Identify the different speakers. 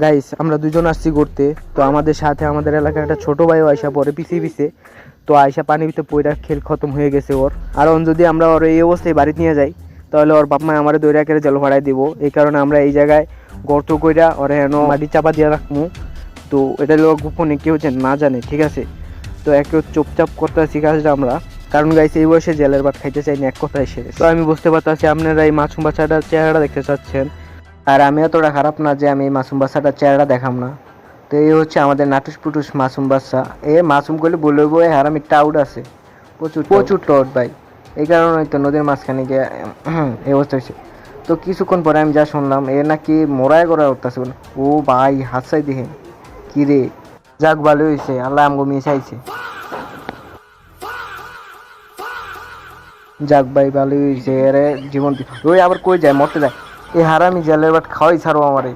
Speaker 1: Guys আমরা দুজন আসছি ঘুরতে, তো আমাদের সাথে আমাদের এলাকার একটা ছোট ভাইও আয়সা পরে পিছিয়ে পিছিয়ে, তো আয়সা পানির ভিতরে পয়রা খেল খতম হয়ে গেছে ওর। আর যদি আমরা ওর এই অবস্থায় বাড়িতে নিয়ে যাই তাহলে ওর বাপ মা আমার দৈরা কেড়ে জল ভাড়ায় দিব। এই কারণে আমরা এই জায়গায় গর্ত কইরা ওর হেন মাটি চাপা দিয়ে রাখবো। তো এটা লোক গোপনে কেউ যেন না জানে, ঠিক আছে? তো একে চুপচাপ করতে আসি কাজটা আমরা, কারণ গাইছে এই বয়সে জেলের ভাত খাইতে চাইনি, এক কথায় শেষ। তো আমি বুঝতে পারতেছি আপনারা এই মাছুম বাচ্চাটার চেহারাটা দেখতে চাচ্ছেন, আর আমি এতটা খারাপ না যে আমি এই মাসুম বাচ্চাটার চেহারা দেখাম না। তো এই হচ্ছে আমাদের নাটুস পুটুস মাসুম বাচ্চা। এ মাসুম করলে বলবো এ হারামি টাউড আছে, প্রচুর প্রচুর টট ভাই। এই কারণে হয়তো নদীর মাঝখানে গিয়ে এই অবস্থা হয়েছে। তো কিছুক্ষণ পরে আমি যা শুনলাম এ নাকি মোড়ায় করা উঠতেছে। ও ভাই হাসাই দেখে কি রে, যাক ভালো হয়েছে, আল্লাহ আমগো মিশাইছে। যাক ভাই ভালোই হয়েছে, এরে জীবন ওই আবার কই যায়, মরতে যায়। এই হারামি জেলের বাট খাওয়াই ছাড়ো আমারে।